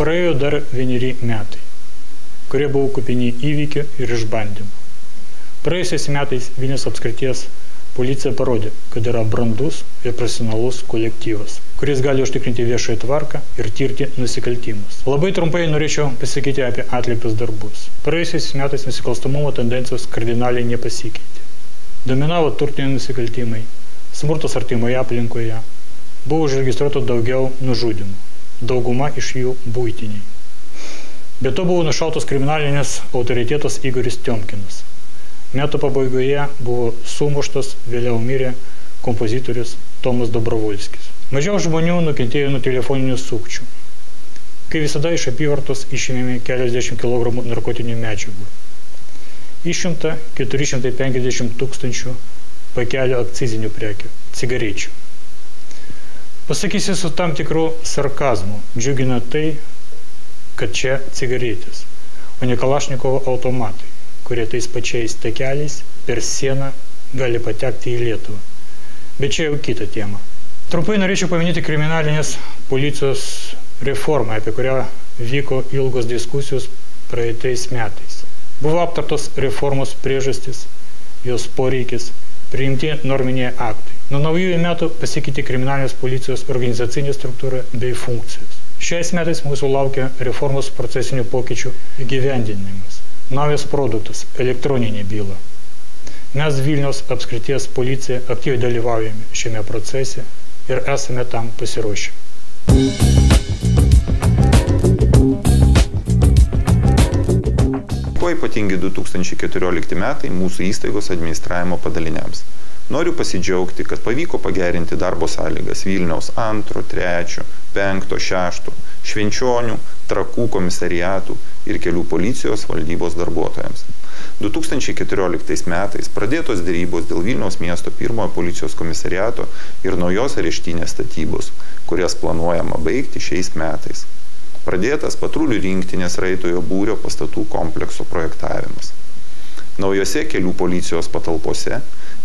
Praėjo dar 1 metai, kurie buvo kupini įvykių ir išbandymų. Praėjusiais metais Vilniaus apskrities policija parodė, kad yra brandus ir profesionalus kolektyvas, kuris gali užtikrinti viešąją tvarką ir tirti nusikaltimus. Labai trumpai norėčiau pasakyti apie atliktus darbus. Praėjusiais metais nusikalstamumo tendencijos kardinaliai nepasikeitė. Dominavo turtiniai nusikaltimai, smurtas artimoje aplinkoje, buvo užregistruota daugiau nužudymų, dauguma iš jų buitiniai. Be to buvo nušautas kriminalinės autoritetas Igoris Tiomkinas. Metų pabaigoje buvo sumuštas, vėliau mirė kompozitorius Tomas Dobrovolskis. Mažiau žmonių nukentėjo nuo telefoninių sukčių. Kai visada iš apyvartos išėmėme keliasdešimt kilogramų narkotinių medžiagų. Išimta 450 000 pakelių akcizinių prekių, cigarečių. Pasakysiu su tam tikru sarkazmu, džiugina tai, kad čia cigaretės, o ne Kalašnikovo automatai, kurie tais pačiais takeliais per sieną gali patekti į Lietuvą. Bet čia jau kita tema. Trumpai norėčiau paminėti kriminalinės policijos reformą, apie kurią vyko ilgos diskusijos praeitais metais. Buvo aptartos reformos priežastis, jos poreikis, priimti norminiai aktai. Nuo naujųjų metų pasikeitė kriminalinės policijos organizacinė struktūra bei funkcijos. Šiais metais mūsų laukia reformos procesinių pokyčių įgyvendinimas. Naujas produktas – elektroninė byla. Mes Vilniaus apskrities policija aktyviai dalyvaujame šiame procese ir esame tam pasiruošę. Kuo ypatingi 2014 metai mūsų įstaigos administravimo padaliniams? Noriu pasidžiaugti, kad pavyko pagerinti darbo sąlygas Vilniaus 2, 3, 5, 6, Švenčionių, Trakų komisariatų ir kelių policijos valdybos darbuotojams. 2014 metais pradėtos derybos dėl Vilniaus miesto 1 policijos komisariato ir naujos areštinės statybos, kurias planuojama baigti šiais metais. Pradėtas patrulių rinktinės Raitojo būrio pastatų komplekso projektavimas. Naujose kelių policijos patalpose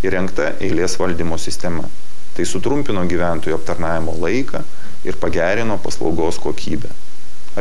įrengta eilės valdymo sistema. Tai sutrumpino gyventojų aptarnavimo laiką ir pagerino paslaugos kokybę.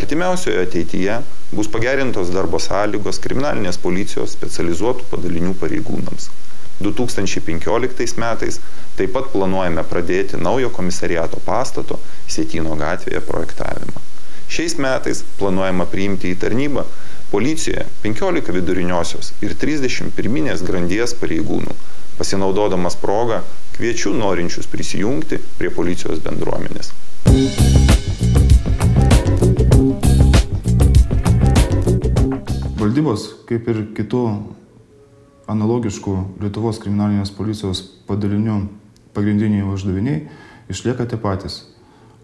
Artimiausioje ateityje bus pagerintos darbo sąlygos kriminalinės policijos specializuotų padalinių pareigūnams. 2015 metais taip pat planuojame pradėti naujo komisariato pastato Sietyno gatvėje projektavimą. Šiais metais planuojama priimti į tarnybą policijoje 15 viduriniosios ir 30 pirminės grandies pareigūnų. Pasinaudodamas progą, kviečiu norinčius prisijungti prie policijos bendruomenės. Valdybos, kaip ir kitų analogiškų Lietuvos kriminalinės policijos padalinių pagrindiniai uždaviniai, išlieka tie patys.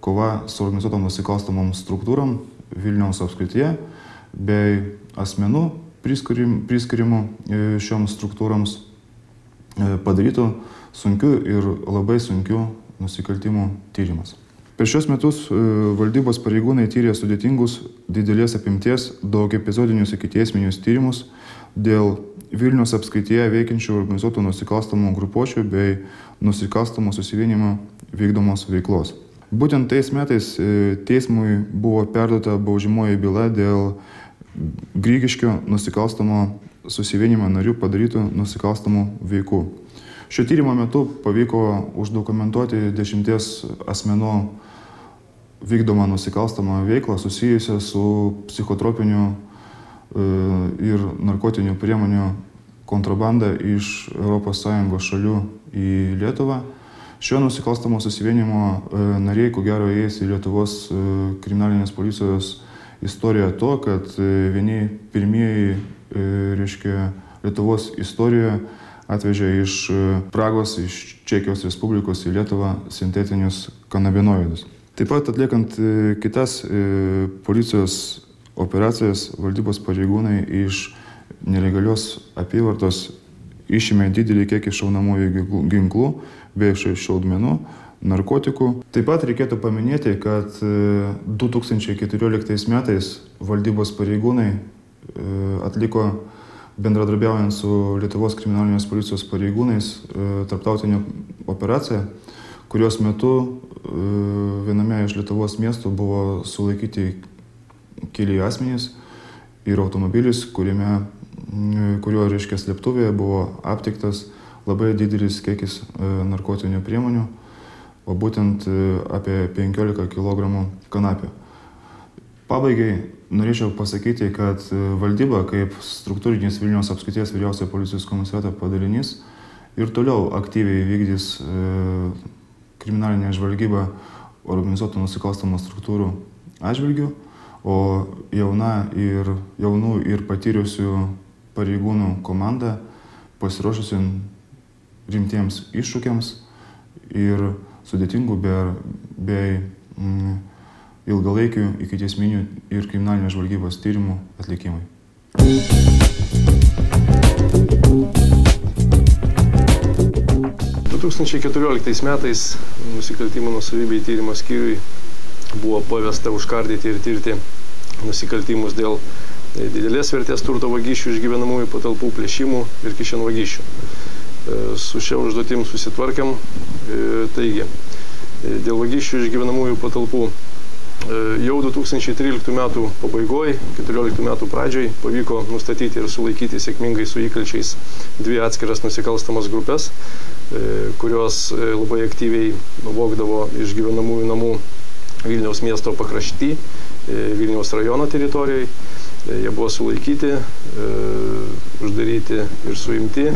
Kova su organizuotom nusikalstamom struktūrom Vilniaus apskrityje bei asmenų priskirimų šioms struktūroms padarytų sunkių ir labai sunkių nusikaltimų tyrimas. Per šios metus valdybos pareigūnai tyrė sudėtingus, didelės apimties, daug epizodinius ikiteisminius tyrimus dėl Vilniaus apskrityje veikiančių organizuotų nusikalstamų grupuočių bei nusikalstamų susivienimų vykdomos veiklos. Būtent tais metais teismui buvo perduota baudžiamoji byla dėl Grigiškio nusikalstamo susivienimo narių padarytų nusikalstamų veikų. Šio tyrimo metu pavyko uždokumentuoti 10 asmenų vykdomą nusikalstamą veiklą susijusią su psichotropinių ir narkotinių priemonių kontrabanda iš ES šalių į Lietuvą. Šio nusikalstamo susivienimo nariai, ko gero, įeis į Lietuvos kriminalinės policijos istoriją to, kad vieni pirmieji, Lietuvos istorijoje atvežė iš Pragos, iš Čekijos Respublikos į Lietuvą sintetinius kanabinoidus. Taip pat atliekant kitas policijos operacijas, valdybos pareigūnai iš nelegalios apyvartos išėmė didelį kiekį šaunamųjų ginklų bei šaudmenų, narkotikų. Taip pat reikėtų paminėti, kad 2014 metais valdybos pareigūnai atliko, bendradarbiaujant su Lietuvos kriminalinės policijos pareigūnais, tarptautinę operaciją, kurios metu viename iš Lietuvos miestų buvo sulaikyti keli asmenys ir automobilis, kurio, reiškia, slėptuvėje buvo aptiktas labai didelis kiekis narkotinių priemonių, o būtent apie 15 kg kanapių. Pabaigai norėčiau pasakyti, kad valdyba kaip struktūrinis Vilniaus apskrities vyriausiojo policijos komisariato padalinys ir toliau aktyviai vykdys kriminalinę žvalgybą organizuotų nusikalstamų struktūrų atžvilgių, o jaunų ir patyrusių pareigūnų komanda pasiruošusi rimtiems iššūkiams ir sudėtingų bei ilgalaikių ikiteisminių ir kriminalinės žvalgybos tyrimų atlikimai. 2014 metais nusikaltimų nuosavybei tyrimo skyriui buvo pavesta užkardyti ir tirti nusikaltimus dėl didelės vertės turto vagysčių iš gyvenamųjų patalpų, plėšimų ir kišenvagysčių. Su šia užduotim susitvarkėm. Taigi, dėl vagysčių iš gyvenamųjų patalpų jau 2013 metų pabaigoje, 2014 metų pradžioj pavyko nustatyti ir sulaikyti sėkmingai su įkalčiais dvi atskiras nusikalstamas grupės, kurios labai aktyviai vogdavo iš gyvenamųjų namų Vilniaus miesto pakrašty, Vilniaus rajono teritorijoje. Jie buvo sulaikyti, uždaryti ir suimti.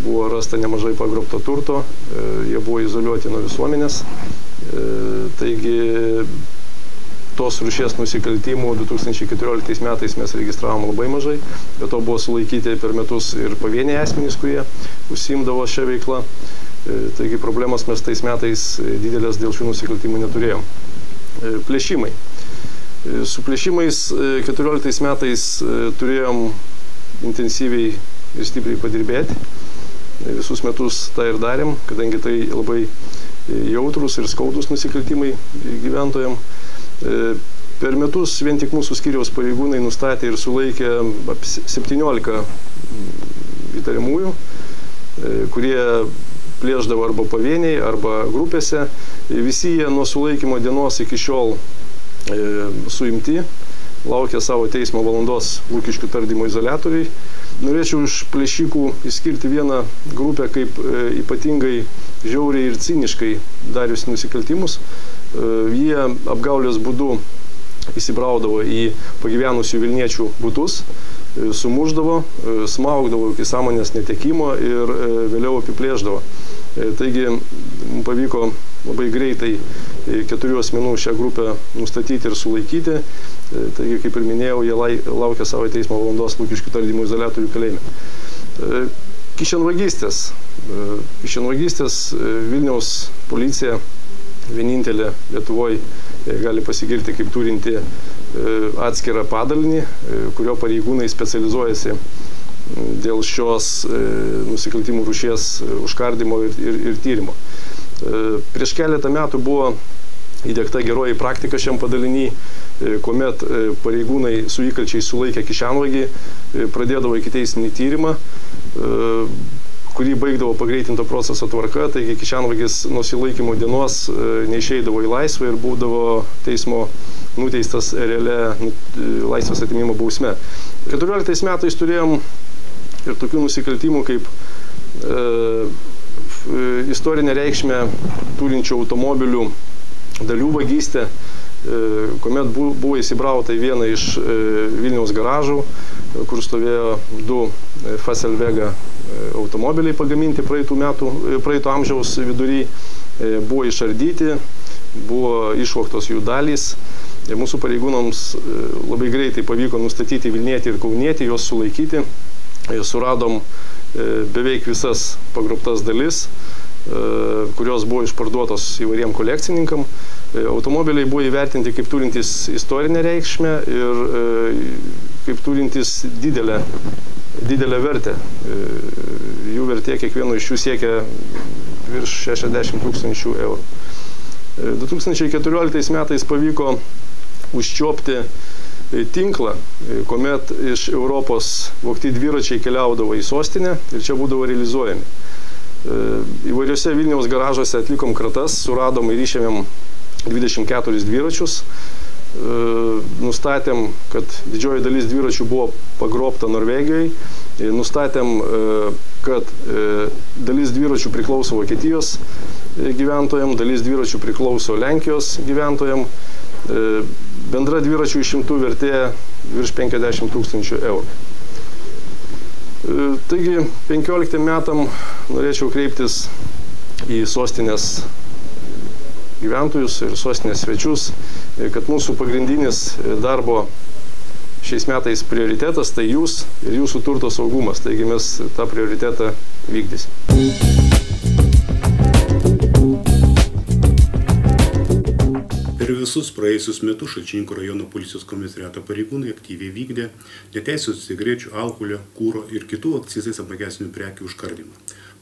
Buvo rasta nemažai pagrobto turto, jie buvo izoliuoti nuo visuomenės. Taigi, tos rūšies nusikaltimų 2014 metais mes registravom labai mažai, bet to buvo sulaikyti per metus ir pavieniai asmenys, kurie užsiimdavo šią veiklą. Taigi, problemas mes tais metais didelės dėl šių nusikaltimų neturėjom. Plėšimai. Su plėšimais 2014 metais turėjom intensyviai ir stipriai padirbėti. Visus metus tą ir darėm, kadangi tai labai jautrus ir skaudus nusikaltimai gyventojam. Per metus vien tik mūsų skyriaus pareigūnai nustatė ir sulaikė 17 įtariamųjų, kurie plėšdavo arba pavieniai, arba grupėse. Visi jie nuo sulaikymo dienos iki šiol suimti, laukia savo teismo valandos Lukiškių tardymo izoliatoriai. Norėčiau iš plėšikų išskirti vieną grupę kaip ypatingai žiauriai ir ciniškai darius nusikaltimus. Jie apgaulės būdu įsibraudavo į pagyvenusių vilniečių butus, sumuždavo, smaugdavo iki sąmonės netekimo ir vėliau apiplėždavo. Taigi, pavyko labai greitai 4 asmenų šią grupę nustatyti ir sulaikyti. Taigi, kaip ir minėjau, jie laukia savo teismo valandos Lukiškių tardymo izoliatorių kalėjime. Kišenvagystės. Kišenvagystės Vilniaus policija vienintelė Lietuvoje gali pasigirti kaip turinti atskirą padalinį, kurio pareigūnai specializuojasi dėl šios nusikaltimų rūšies užkardimo ir tyrimo. Prieš keletą metų buvo įdiegta geroji praktika šiam padaliny, kuomet pareigūnai su įkalčiais sulaikę kišenvagį pradėdavo ikiteisminį tyrimą, kurį baigdavo pagreitinto proceso tvarka, taigi kišenvagis nuo sulaikymo dienos neišeidavo į laisvę ir būdavo teismo nuteistas realia laisvės atėmimo bausme. 2014 metais turėjom ir tokių nusikaltimų kaip istorinę reikšmę turinčių automobilių dalių vagystė, kuomet buvo įsibrauta į vieną iš Vilniaus garažų, kur stovėjo 2 Faselvega automobiliai pagaminti praeito amžiaus vidury, buvo išardyti, buvo išvogtos jų dalys. Mūsų pareigūnams labai greitai pavyko nustatyti vilnietį ir kaunietį, juos sulaikyti. Suradom beveik visas pagrobtas dalis, kurios buvo išparduotos įvairiem kolekcininkam. Automobiliai buvo įvertinti kaip turintys istorinę reikšmę ir kaip turintys didelę vertę. Jų vertė kiekvieno iš jų siekia virš 60 000 eurų. 2014 metais pavyko užčiuopti tinklą, kuomet iš Europos vogti dviračiai keliaudavo į sostinę ir čia būdavo realizuojami. Įvairiose Vilniaus garažuose atlikom kratas, suradom ir išėmėm 24 dviračius. nustatėm, kad didžioji dalis dviračių buvo pagrobta Norvegijoje, nustatėm, kad dalis dviračių priklauso Vokietijos gyventojams, dalis dviračių priklauso Lenkijos gyventojams, bendra dviračių išimtų vertė virš 50 000 eurų. Taigi 15 metam norėčiau kreiptis į sostinės gyventojus ir sostinės svečius, kad mūsų pagrindinis darbo šiais metais prioritetas tai jūs ir jūsų turto saugumas. Taigi mes tą prioritetą vykdysim. Per visus praėjusius metus Šalčininkų rajono policijos komisariato pareigūnai aktyviai vykdė neteisėtų cigarečių, alkoholio, kuro ir kitų akcizais apmokestinamų prekių užkardymą.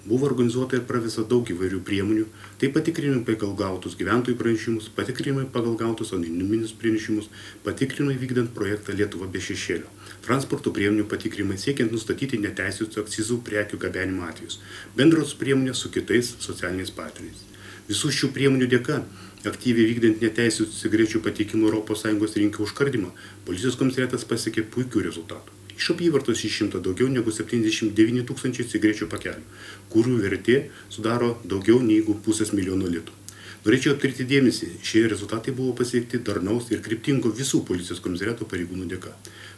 Buvo organizuota ir pravesta daug įvairių priemonių, tai patikrinimai pagal gautus gyventojų pranešimus, patikrinimai pagal gautus anoniminius pranešimus, patikrinimai vykdant projektą Lietuva be šešėlio, transporto priemonių patikrinimai siekiant nustatyti neteisėtų akcizų prekių gabenimo atvejus, bendros priemonės su kitais socialiniais partneriais. Visų šių priemonių dėka, aktyviai vykdant neteisėtų cigarečių pateikimo ES rinkai užkardymą, policijos komisariatas pasiekė puikių rezultatų. Iš apyvartos išimta daugiau negu 79 000 cigarečių pakelių, kurių vertė sudaro daugiau negu 500 000 litų. Norėčiau atkreipti dėmesį, šie rezultatai buvo pasiekti darnaus ir kryptingo visų policijos komisariato pareigūnų dėka.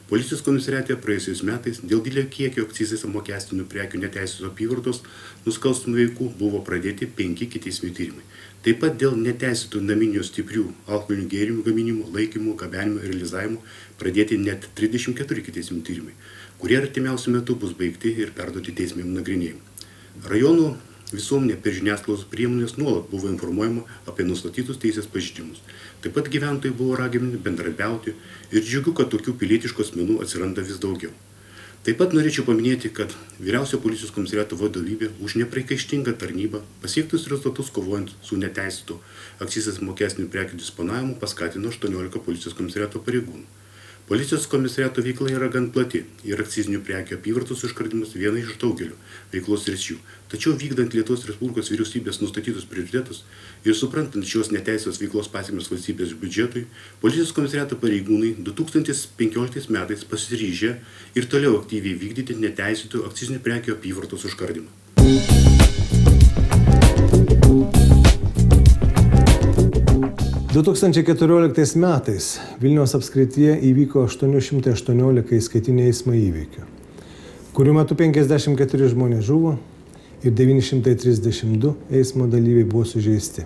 Policijos komisariate praėjusiais metais dėl didelio kiekio akcizais apmokestinamų prekių neteisėtos apyvartos nusikalstamų veikų buvo pradėti 5 ikiteisminiai tyrimai. Taip pat dėl neteisėtų naminių stiprių alkoholinių gėrimų gaminimo, laikymo, gabenimo ir realizavimo pradėti net 34 ikiteisminiai tyrimai, kurie artimiausiu metu bus baigti ir perduoti teisminiam nagrinėjimui. Rajonų visuomenė per žiniasklaidos priemonės nuolat buvo informuojama apie nustatytus teisės pažeidimus. Taip pat gyventojai buvo raginami bendradarbiauti ir džiugu, kad tokių pilietiškų asmenų atsiranda vis daugiau. Taip pat norėčiau paminėti, kad vyriausio policijos komisariato vadovybė už nepriekaištingą tarnybą pasiektus rezultatus kovojant su neteisėtu akcizais apmokestinamų prekių disponavimu paskatino 18 policijos komisariato pareigūnų. Policijos komisariato veikla yra gan plati ir akcizinių prekių apyvartos užkardymas viena iš daugelio veiklos sričių. Tačiau vykdant Lietuvos Respublikos vyriausybės nustatytus prioritetus ir suprantant šios neteisėtos veiklos pasekmes valstybės biudžetui, policijos komisariato pareigūnai 2015 metais pasiryžę ir toliau aktyviai vykdyti neteisėtų akcizinių prekių apyvartos užkardymą. 2014 metais Vilniaus apskrityje įvyko 818 įskaitinių eismo įvykių, kurių metu 54 žmonės žuvo ir 932 eismo dalyviai buvo sužeisti.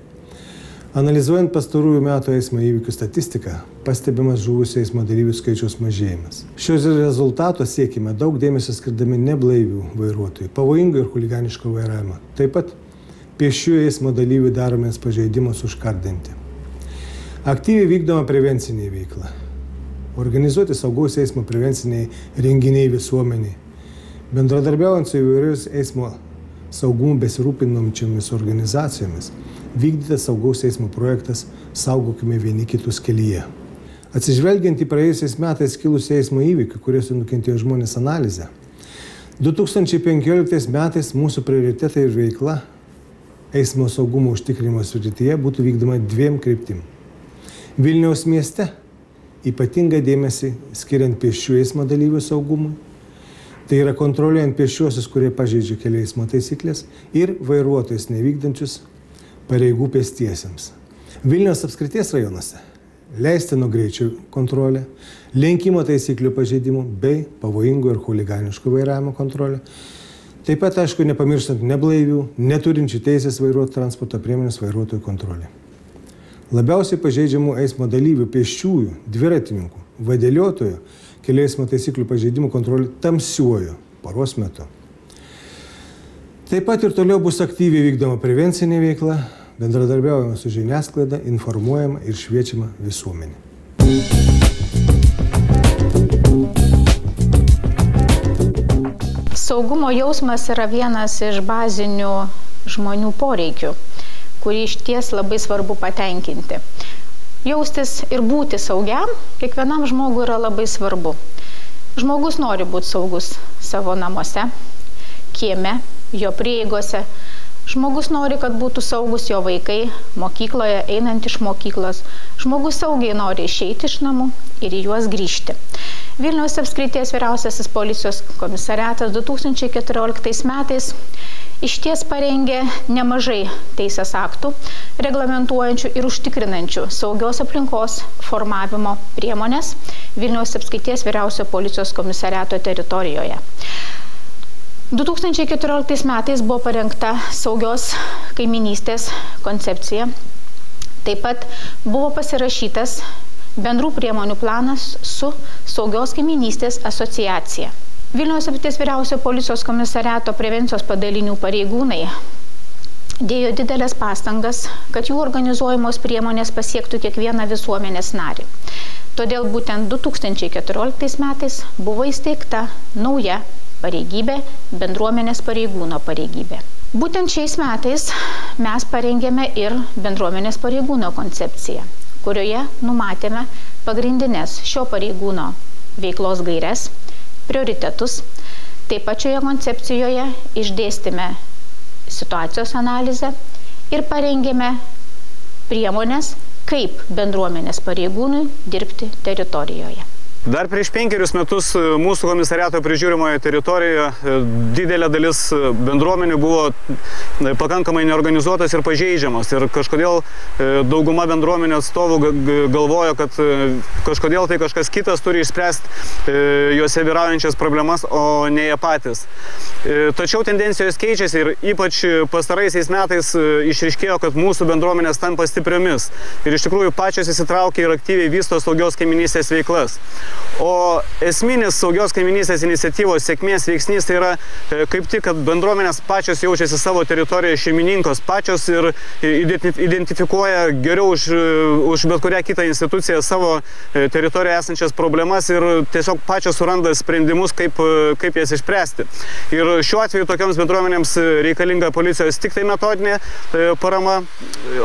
Analizuojant pastarųjų metų eismo įvykių statistiką, pastebimas žuvusių eismo dalyvių skaičiaus mažėjimas. Šios rezultato siekime daug dėmesio skirdami neblaivių vairuotojų, pavojingo ir chuliganiško vairavimo. Taip pat pėsčiųjų eismo dalyvių daromės pažeidimus užkardinti. Aktyviai vykdoma prevencinė veikla. Organizuoti saugaus eismo prevenciniai renginiai visuomeniai. Bendradarbiaujant su įvairius eismo saugumų besirūpinančiomis organizacijomis, vykdytas saugaus eismo projektas Saugokime vieni kitus kelyje. Atsižvelgiant į praėjusiais metais kilusią eismo įvykių, kuriuose nukentėjo žmonės analizę, 2015 metais mūsų prioritetai ir veikla eismo saugumo užtikrinimo srityje būtų vykdoma 2 kryptim. Vilniaus mieste ypatingą dėmesį skiriant pėsčių eismo dalyvių saugumui, tai yra kontroliuojant pėsčiuosius, kurie pažeidžia kelių eismo taisyklės, ir vairuotojus nevykdančius pareigų pėstiesiems. Vilniaus apskrities rajonuose leistino greičio kontrolė, lenkimo taisyklių pažeidimų bei pavojingo ir chuliganiško vairavimo kontrolė. Taip pat, aišku, nepamirštant neblaivių, neturinčių teisės vairuoti transporto priemonės vairuotojų kontrolė. Labiausiai pažeidžiamų eismo dalyvių pėsčiųjų, dviratininkų, vadeliotojų kelių eismo taisyklių pažeidimų kontrolė tamsiuoju paros metu. Taip pat ir toliau bus aktyviai vykdoma prevencinė veikla, bendradarbiaujama su žiniasklaida, informuojama ir šviečiama visuomenė. Saugumo jausmas yra vienas iš bazinių žmonių poreikių, kurį iš ties labai svarbu patenkinti. Jaustis ir būti saugiam kiekvienam žmogui yra labai svarbu. Žmogus nori būti saugus savo namuose, kieme, jo prieigose. Žmogus nori, kad būtų saugus jo vaikai mokykloje, einant iš mokyklos. Žmogus saugiai nori išeiti iš namų ir į juos grįžti. Vilniaus apskrities vyriausiasis policijos komisariatas 2014 metais išties parengė nemažai teisės aktų, reglamentuojančių ir užtikrinančių saugios aplinkos formavimo priemonės Vilniaus apskrities vyriausio policijos komisariato teritorijoje. 2014 metais buvo parengta saugios kaiminystės koncepcija. Taip pat buvo pasirašytas bendrų priemonių planas su saugios kaiminystės asociacija. Vilniaus apskrities vyriausio policijos komisariato prevencijos padalinių pareigūnai dėjo didelės pastangas, kad jų organizuojamos priemonės pasiektų kiekvieną visuomenės narį. Todėl būtent 2014 metais buvo įsteigta nauja pareigybė, bendruomenės pareigūno pareigybė. Būtent šiais metais mes parengėme ir bendruomenės pareigūno koncepciją, kurioje numatėme pagrindinės šio pareigūno veiklos gaires, prioritetus. Taip pat šioje koncepcijoje išdėstėme situacijos analizę ir parengėme priemonės, kaip bendruomenės pareigūnui dirbti teritorijoje. Dar prieš 5 metus mūsų komisariato prižiūrimoje teritorijoje didelė dalis bendruomenių buvo pakankamai neorganizuotas ir pažeidžiamas. Ir kažkodėl dauguma bendruomenės atstovų galvojo, kad kažkodėl tai kažkas kitas turi išspręsti juose vyraujančias problemas, o ne jie patys. Tačiau tendencijos keičiasi ir ypač pastaraisiais metais išryškėjo, kad mūsų bendruomenės tampa stipriomis. Ir iš tikrųjų pačios įsitraukia ir aktyviai vysto saugios kaiminystės veiklas. O esminis saugios kaiminystės iniciatyvos sėkmės veiksnys tai yra kaip tik, kad bendruomenės pačios jaučiasi savo teritorijoje šeimininkos, pačios ir identifikuoja geriau už bet kurią kitą instituciją savo teritorijoje esančias problemas ir tiesiog pačios suranda sprendimus, kaip jas išspręsti. Ir šiuo atveju tokioms bendruomenėms reikalinga policijos tik tai metodinė parama,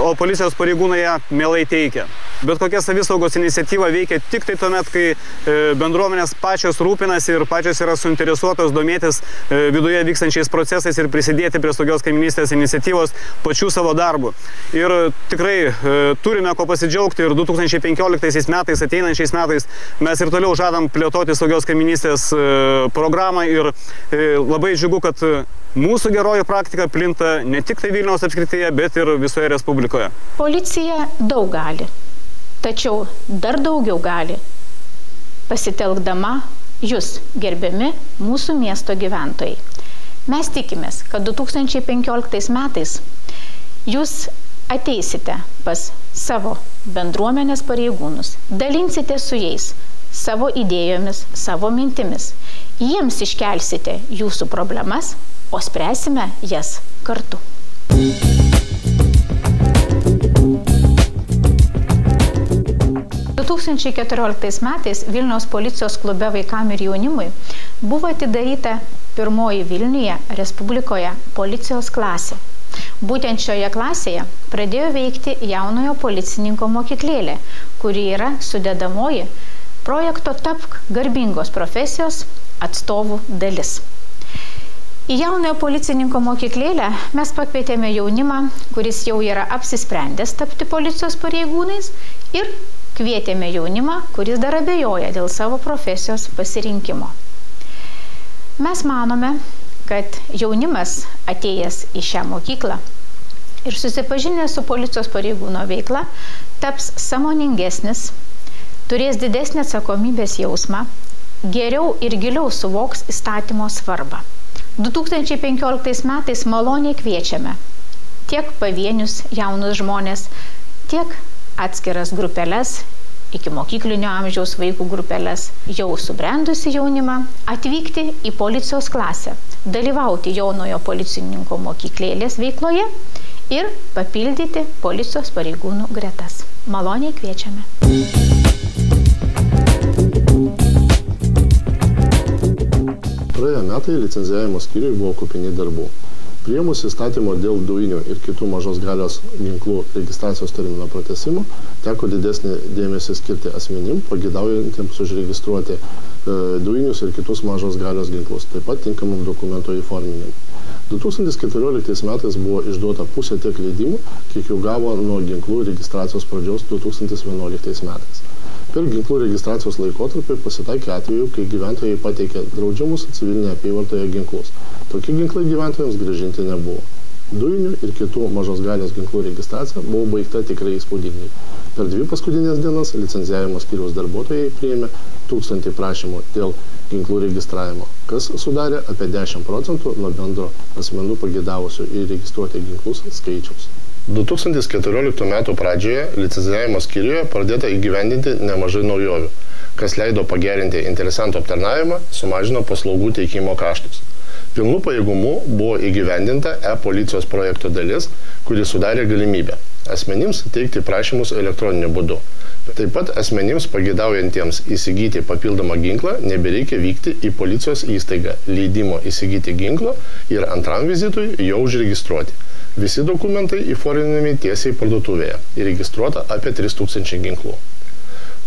o policijos pareigūnai ją mielai teikia. Bet kokia savisaugos iniciatyva veikia tik tai tuomet, kai bendruomenės pačios rūpinasi ir pačios yra suinteresuotos domėtis viduje vykstančiais procesais ir prisidėti prie saugios kaiminystės iniciatyvos pačių savo darbų. Ir tikrai turime ko pasidžiaugti ir 2015 metais, ateinančiais metais mes ir toliau žadam plėtoti saugios kaiminystės programą ir labai džiugu, kad mūsų geroji praktika plinta ne tik tai Vilniaus apskrityje, bet ir visoje Respublikoje. Policija daug gali, tačiau dar daugiau gali, pasitelkdama jūs, gerbiami mūsų miesto gyventojai. Mes tikimės, kad 2015 metais jūs ateisite pas savo bendruomenės pareigūnus, dalinsite su jais savo idėjomis, savo mintimis. Jiems iškelsite jūsų problemas, o spręsime jas kartu. 2014 metais Vilniaus policijos klube vaikam ir jaunimui buvo atidaryta pirmoji Vilniuje Respublikoje policijos klasė. Būtent šioje klasėje pradėjo veikti jaunojo policininko mokyklėlė, kuri yra sudedamoji projekto Tapk garbingos profesijos atstovų dalis. Į jaunojo policininko mokyklėlę mes pakvietėme jaunimą, kuris jau yra apsisprendęs tapti policijos pareigūnais, ir kvietėme jaunimą, kuris dar abejoja dėl savo profesijos pasirinkimo. Mes manome, kad jaunimas atėjęs į šią mokyklą ir susipažinęs su policijos pareigūno veikla taps sąmoningesnis, turės didesnį atsakomybės jausmą, geriau ir giliau suvoks įstatymo svarbą. 2015 metais maloniai kviečiame tiek pavienius jaunus žmonės, tiek atskiras grupeles, iki mokyklinio amžiaus vaikų grupeles, jau subrendusi jaunimą, atvykti į policijos klasę, dalyvauti jaunojo policininko mokyklėlės veikloje ir papildyti policijos pareigūnų gretas. Maloniai kviečiame. Praėję metai licenzijavimo skyriui buvo kupini darbų. Priėmus įstatymo dėl dujinių ir kitų mažos galios ginklų registracijos termino pratęsimo, teko didesnį dėmesį skirti asmenim, pageidaujantiems užregistruoti dujinius ir kitus mažos galios ginklus, taip pat tinkamam dokumento įforminimui. 2014 metais buvo išduota pusė tiek leidimų, kiek jų gavo nuo ginklų registracijos pradžios 2011 metais. Per ginklų registracijos laikotarpį pasitaikė atvejų, kai gyventojai pateikė draudžiamus civilinėje apyvartoje ginklus. Tokie ginklai gyventojams grąžinti nebuvo. Dujinių ir kitų mažos galios ginklų registracija buvo baigta tikrai įspūdingai. Per 2 paskutinės dienas licencijavimo skyriaus darbuotojai priėmė 1000 prašymų dėl ginklų registravimo, kas sudarė apie 10% nuo bendro asmenų pageidavusių įregistruoti ginklus skaičiaus. 2014 metų pradžioje licencijavimo skyriuje pradėta įgyvendinti nemažai naujovių, kas leido pagerinti interesantų aptarnavimą, sumažino paslaugų teikimo kaštus. Pilnu pajėgumu buvo įgyvendinta e-policijos projekto dalis, kuri sudarė galimybę asmenims teikti prašymus elektroniniu būdu. Taip pat asmenims pageidaujantiems įsigyti papildomą ginklą nebereikia vykti į policijos įstaigą leidimo įsigyti ginklo ir antram vizitui jo užregistruoti. Visi dokumentai įforminami tiesiai parduotuvėje, įregistruota apie 3000 ginklų.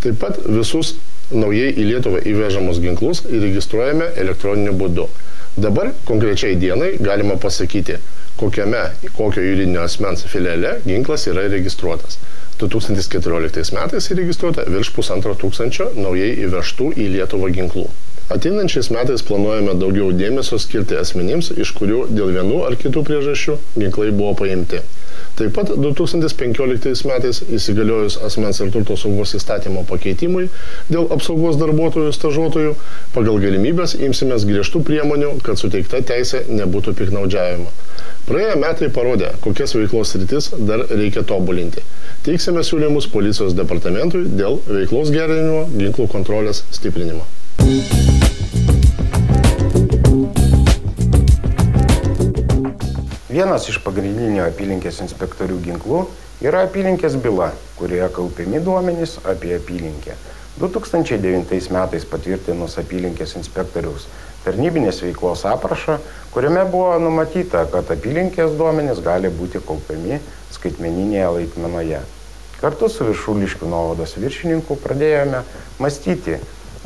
Taip pat visus naujai į Lietuvą įvežamus ginklus įregistruojame elektroniniu būdu. Dabar konkrečiai dienai galima pasakyti, kokio juridinio asmens filiale ginklas yra registruotas. 2014 metais įregistruota virš 1500 naujai įvežtų į Lietuvą ginklų. Ateinančiais metais planuojame daugiau dėmesio skirti asmenims, iš kurių dėl vienų ar kitų priežasčių ginklai buvo paimti. Taip pat 2015 metais įsigaliojus asmens ir turto saugos įstatymo pakeitimui dėl apsaugos darbuotojų stažuotojų, pagal galimybės imsimės griežtų priemonių, kad suteikta teisė nebūtų piktnaudžiavimo. Praėję metai parodė, kokias veiklos sritis dar reikia tobulinti. Teiksime siūlymus policijos departamentui dėl veiklos gerinimo, ginklų kontrolės stiprinimo. Vienas iš pagrindinių apylinkės inspektorių ginklų yra apylinkės byla, kurioje kaupiami duomenys apie apylinkę. 2009 metais patvirtinus apylinkės inspektoriaus tarnybinės veiklos aprašą, kuriame buvo numatyta, kad apylinkės duomenys gali būti kaupiami skaitmeninėje laikmenoje. Kartu su Viršuliškių nuovados viršininku pradėjome mąstyti,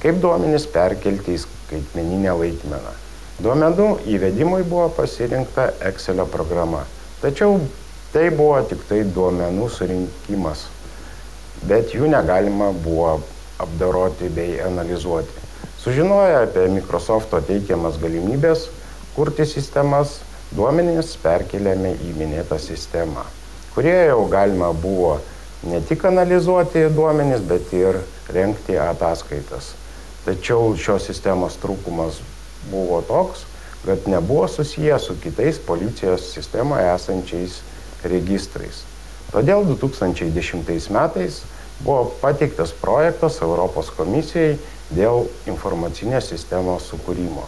kaip duomenys perkelti į skaitmeninę laikmeną. Duomenų įvedimui buvo pasirinkta Excelio programa, tačiau tai buvo tik tai duomenų surinkimas, bet jų negalima buvo apdoroti bei analizuoti. Sužinoję apie Microsofto teikiamas galimybės kurti sistemas, duomenys perkeliami į minėtą sistemą, kurie jau galima buvo ne tik analizuoti duomenys, bet ir rengti ataskaitas. Tačiau šios sistemos trūkumas buvo toks, kad nebuvo susijęs su kitais policijos sistemoje esančiais registrais. Todėl 2010 metais buvo pateiktas projektas Europos komisijai dėl informacinės sistemos sukūrimo.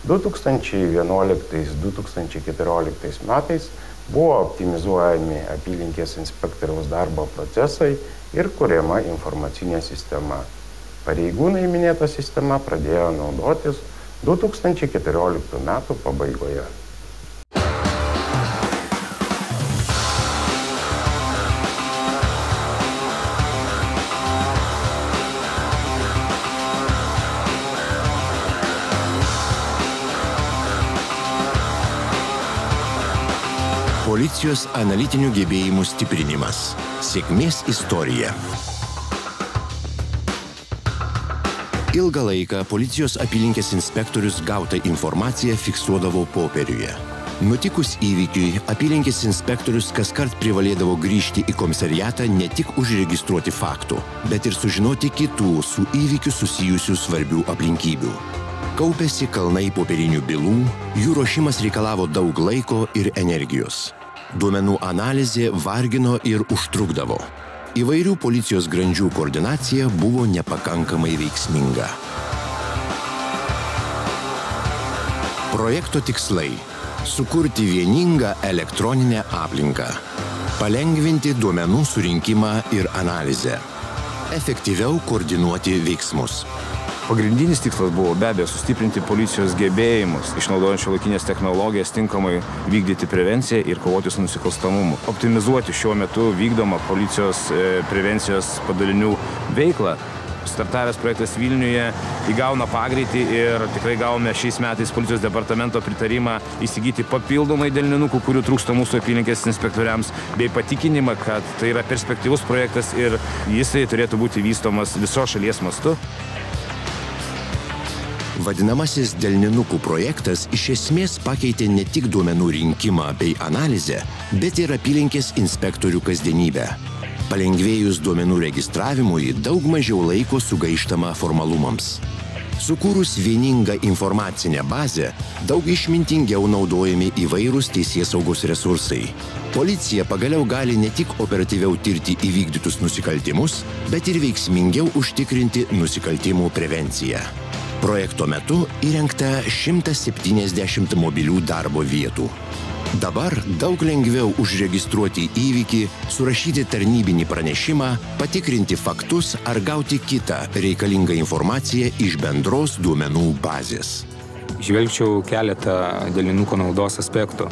2011-2014 metais buvo optimizuojami apylinkės inspektoriaus darbo procesai ir kuriama informacinė sistema. Pareigūnai minėta sistema pradėjo naudotis 2014 metų pabaigoje. Policijos analitinių gebėjimų stiprinimas. Sėkmės istorija. Ilgą laiką policijos apylinkės inspektorius gautą informaciją fiksuodavo popieriuje. Nutikus įvykiui, apylinkės inspektorius kaskart privalėdavo grįžti į komisariatą ne tik užregistruoti faktų, bet ir sužinoti kitų su įvykiu susijusių svarbių aplinkybių. Kaupėsi kalnai popierinių bylų, jų ruošimas reikalavo daug laiko ir energijos. Duomenų analizė vargino ir užtrukdavo. Įvairių policijos grandžių koordinacija buvo nepakankamai veiksminga. Projekto tikslai – sukurti vieningą elektroninę aplinką, palengvinti duomenų surinkimą ir analizę, efektyviau koordinuoti veiksmus. Pagrindinis tikslas buvo be abejo sustiprinti policijos gebėjimus, išnaudojant šiuolaikinės technologijas, tinkamai vykdyti prevenciją ir kovoti su nusikalstamumu. Optimizuoti šiuo metu vykdomą policijos prevencijos padalinių veiklą. Startavęs projektas Vilniuje įgauna pagreitį ir tikrai gavome šiais metais policijos departamento pritarimą įsigyti papildomai delninukų, kurių trūksta mūsų apylinkės inspektoriams, bei patikinimą, kad tai yra perspektyvus projektas ir jisai turėtų būti vystomas visos šalies mastu. Vadinamasis delninukų projektas iš esmės pakeitė ne tik duomenų rinkimą bei analizę, bet ir apylinkės inspektorių kasdienybę. Palengvėjus duomenų registravimui, daug mažiau laiko sugaištama formalumams. Sukūrus vieningą informacinę bazę, daug išmintingiau naudojami įvairūs teisėsaugos resursai. Policija pagaliau gali ne tik operatyviau tirti įvykdytus nusikaltimus, bet ir veiksmingiau užtikrinti nusikaltimų prevenciją. Projekto metu įrengta 170 mobilių darbo vietų. Dabar daug lengviau užregistruoti įvykį, surašyti tarnybinį pranešimą, patikrinti faktus ar gauti kitą reikalingą informaciją iš bendros duomenų bazės. Žvelgčiau keletą delninukų naudos aspektų.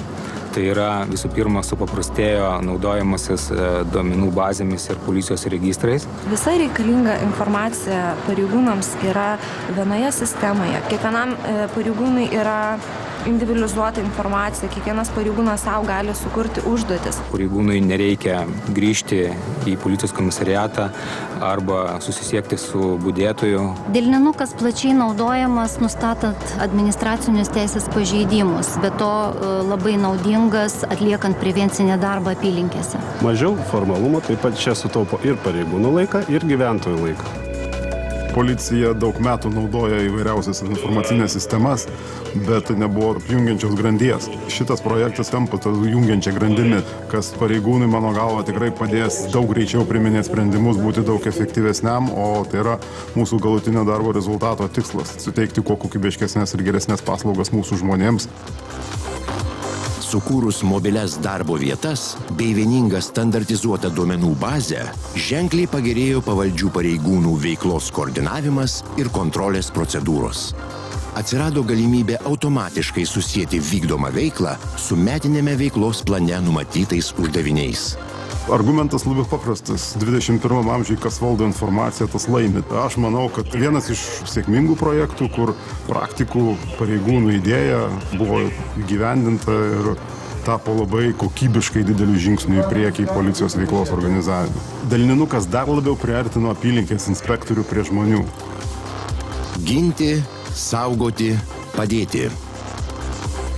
Tai yra visų pirma supaprastėjo naudojimasis duomenų bazėmis ir policijos registrais. Visa reikalinga informacija pareigūnams yra vienoje sistemoje. Kiekvienam pareigūnui yra individualizuota informacija, kiekvienas pareigūnas savo gali sukurti užduotis. Pareigūnui nereikia grįžti į policijos komisariatą arba susisiekti su budėtoju. Delninukas plačiai naudojamas nustatant administracinius teisės pažeidimus, bet to labai naudingas atliekant prevencinę darbą apylinkėse. Mažiau formalumo, taip pat čia sutaupo ir pareigūnų laiką, ir gyventojų laiką. Policija daug metų naudoja įvairiausias informacinės sistemas, bet nebuvo jungiančios grandies. Šitas projektas tampa jungiančia grandimi, kas pareigūnui, mano galva, tikrai padės daug greičiau priiminėti sprendimus, būti daug efektyvesniam, o tai yra mūsų galutinio darbo rezultato tikslas – suteikti kuo kokybiškesnės ir geresnės paslaugas mūsų žmonėms. Sukūrus mobilias darbo vietas bei vieningą standartizuotą duomenų bazę, ženkliai pagerėjo pavaldžių pareigūnų veiklos koordinavimas ir kontrolės procedūros. Atsirado galimybė automatiškai susieti vykdomą veiklą su metinėme veiklos plane numatytais uždaviniais. Argumentas labai paprastas. 21 amžiuje, kas valdo informaciją, tas laimi. Aš manau, kad vienas iš sėkmingų projektų, kur praktikų pareigūnų idėja buvo įgyvendinta ir tapo labai kokybiškai didelių žingsnių į priekį policijos veiklos organizavimą. Delninukas dar labiau priartino apylinkės inspektorių prie žmonių. Ginti, saugoti, padėti.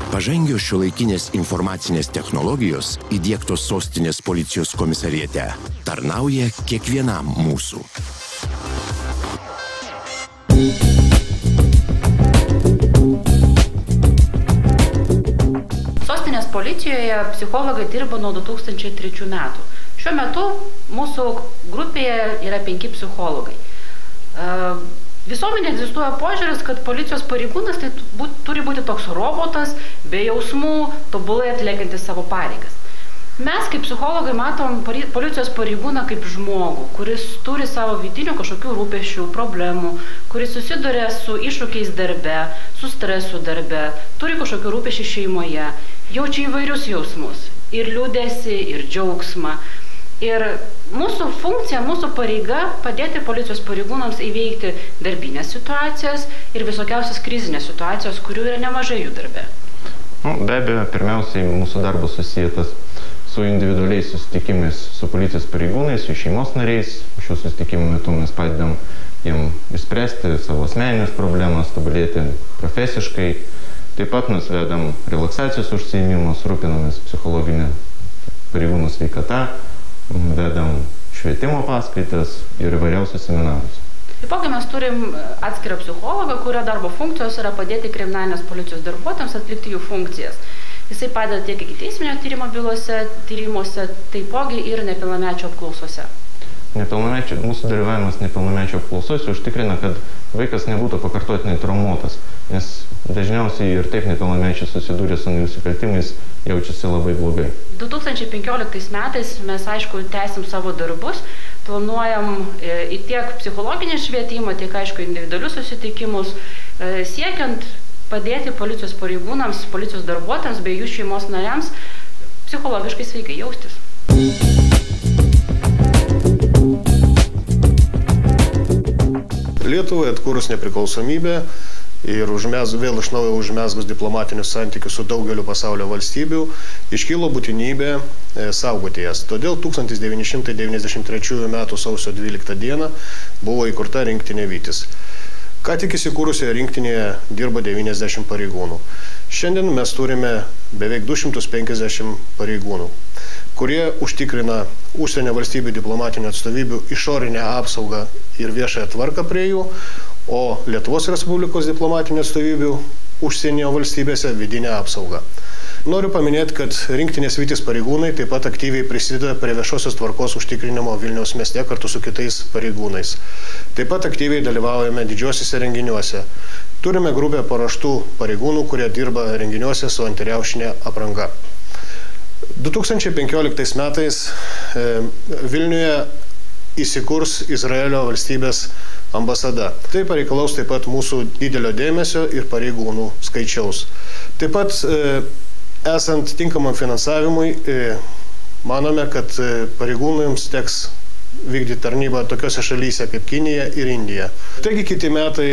Pažangios šiuolaikinės informacinės technologijos įdiegtos sostinės policijos komisariate tarnauja kiekvienam mūsų. Sostinės policijoje psichologai dirba nuo 2003 metų. Šiuo metu mūsų grupėje yra 5 psichologai. Visuomenė egzistuoja požiūris, kad policijos pareigūnas tai turi būti toks robotas, be jausmų, tobulai atliekantis savo pareigas. Mes kaip psichologai matom policijos pareigūną kaip žmogų, kuris turi savo vidinių kažkokių rūpesčių, problemų, kuris susiduria su iššūkiais darbe, su stresu darbe, turi kažkokių rūpesčių šeimoje, jaučia įvairius jausmus, ir liūdesį, ir džiaugsmą. Ir mūsų funkcija, mūsų pareiga padėti policijos pareigūnams įveikti darbinės situacijas ir visokiausias krizinės situacijos, kurių yra nemažai jų darbe. Be abejo, pirmiausiai mūsų darbas susijęs su individualiais susitikimais su policijos pareigūnais, su šeimos nariais. Šių susitikimų metu mes padedam jiem išspręsti savo asmenines problemas, tobulėti profesiškai. Taip pat mes vedam relaksacijos užsiėmimus, rūpinamės psichologinę pareigūnų sveikatą, vedam švietimo paskaitas ir įvairiausius seminarus. Taipogi mes turim atskirą psichologą, kurio darbo funkcijos yra padėti kriminalinės policijos darbuotojams atlikti jų funkcijas. Jisai padeda tiek ikiteisminio tyrimo bylose, tyrimuose, taipogi ir nepilnamečio apklausose. Mūsų dalyvavimas nepilnamečio apklausose užtikrina, kad vaikas nebūtų pakartotinai traumuotas, nes dažniausiai ir taip nepilnamečiai susidūrė su nusikaltimais, jaučiasi labai blogai. 2015 metais mes, aišku, tęsim savo darbus, planuojam į tiek psichologinį švietimą, tiek aišku individualius susitikimus, siekiant padėti policijos pareigūnams, policijos darbuotojams bei jų šeimos nariams psichologiškai sveikai jaustis. Lietuvai atkūrus nepriklausomybę ir vėl iš naujo užmesgus diplomatinius santykius su daugeliu pasaulio valstybių, iškilo būtinybė saugoti jas. Todėl 1993 m. sausio 12 d. buvo įkurta rinktinė Vytis. Ką tik įsikūrusioje rinktinėje dirba 90 pareigūnų. Šiandien mes turime beveik 250 pareigūnų, kurie užtikrina užsienio valstybių diplomatinių atstovybių išorinę apsaugą ir viešąją tvarką prie jų, o Lietuvos Respublikos diplomatinių atstovybių užsienio valstybėse vidinę apsaugą. Noriu paminėti, kad rinktinės Vytis pareigūnai taip pat aktyviai prisideda prie viešosios tvarkos užtikrinimo Vilniaus mieste kartu su kitais pareigūnais. Taip pat aktyviai dalyvaujame didžiuosiuose renginiuose. Turime grupę paruoštų pareigūnų, kurie dirba renginiuose su antiriaušinė apranga. 2015 metais Vilniuje įsikurs Izraelio valstybės ambasada. Tai pareikalaus taip pat mūsų didelio dėmesio ir pareigūnų skaičiaus. Taip pat esant tinkamam finansavimui, manome, kad pareigūnams teks vykdyti tarnybą tokiose šalyse kaip Kinija ir Indija. Taigi kiti metai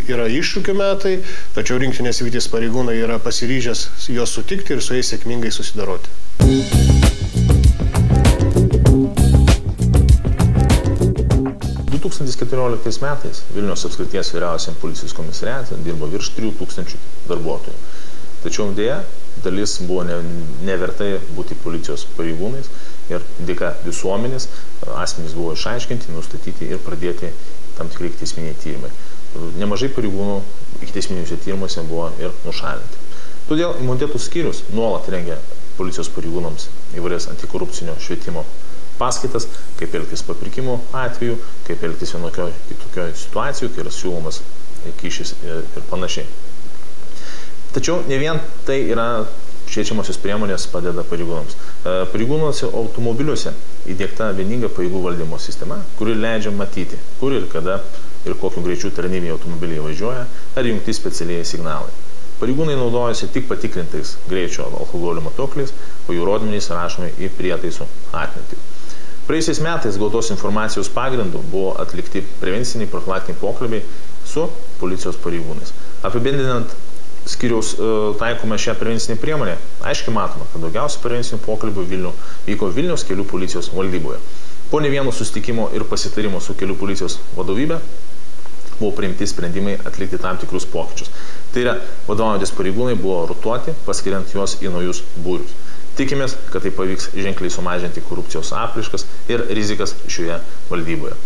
yra iššūkių metai, tačiau rinktinės Vytis pareigūnai yra pasiryžęs juos sutikti ir su jais sėkmingai susidoroti. 2014 metais Vilniaus apskrities vyriausiam policijos komisariate dirbo virš 3000 darbuotojų. Tačiau dėja, dalis buvo nevertai būti policijos pareigūnais ir dėka visuomenės asmenys buvo išaiškinti, nustatyti ir pradėti tam tikrai ikiteisminiai tyrimai. Nemažai pareigūnų ikiteisminiuose tyrimuose buvo ir nušalinti. Todėl imunitetų skyrius nuolat rengia policijos pareigūnams įvairias antikorupcinio švietimo paskaitas, kaip elgtis papirkimų atveju, kaip elgtis vienokioje kitokioje situacijoje, kai yra siūlomas kyšis ir panašiai. Tačiau ne vien tai yra šviečiamosios priemonės padeda pareigūnams. Pareigūnuose automobiliuose įdiegta vieninga pajėgų valdymo sistema, kuri leidžia matyti, kur ir kada ir kokiu greičiu tarnybiniai automobiliai važiuoja, ar jungti specialiai signalai. Pareigūnai naudojasi tik patikrintais greičio alkoholio matuokliais, o jų rodmenys rašomi į prietaisų atmintį. Praėjusiais metais gautos informacijos pagrindu buvo atlikti prevenciniai profilaktiniai pokalbiai su policijos pareigūnais. Apibendrinant skyriaus taikome šią prevencinę priemonę, aiškiai matome, kad daugiausiai prevencinių pokalbių vyko Vilniaus kelių policijos valdyboje. Po ne vieno susitikimo ir pasitarimo su kelių policijos vadovybė buvo priimti sprendimai atlikti tam tikrus pokyčius. Tai yra, vadovaujantis pareigūnai buvo rotuoti, paskiriant juos į naujus būrius. Tikimės, kad tai pavyks ženkliai sumažinti korupcijos apraiškas ir rizikas šioje valdyboje.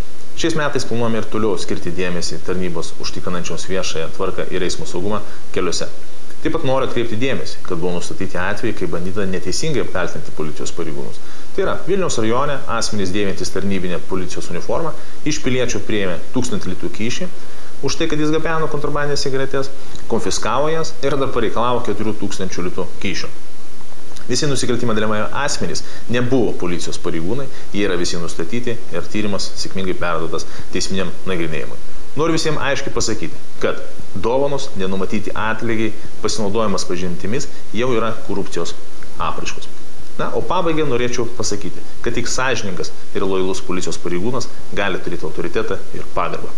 Šiais metais planuojame ir toliau skirti dėmesį tarnybos užtikrinančioms viešąją tvarką ir eismo saugumą keliuose. Taip pat noriu atkreipti dėmesį, kad buvo nustatyti atvejai, kai bandyta neteisingai apkaltinti policijos pareigūnus. Tai yra, Vilniaus rajone asmenys dėvintys tarnybinę policijos uniformą iš piliečio priėmė 1000 litų kyšį už tai, kad jis gabeno kontrabandines cigaretės, konfiskavo jas ir dar pareikalavo 4000 litų kyšio. Visi nusikaltimą dalyvavę asmenys nebuvo policijos pareigūnai, jie yra visi nustatyti ir tyrimas sėkmingai perduotas teisminiam nagrinėjimui. Noriu visiems aiškiai pasakyti, kad dovanos, nenumatyti atlygiai, pasinaudojimas pažintimis jau yra korupcijos apraiškos. Na, o pabaigai norėčiau pasakyti, kad tik sąžiningas ir lojalus policijos pareigūnas gali turėti autoritetą ir pagarbą.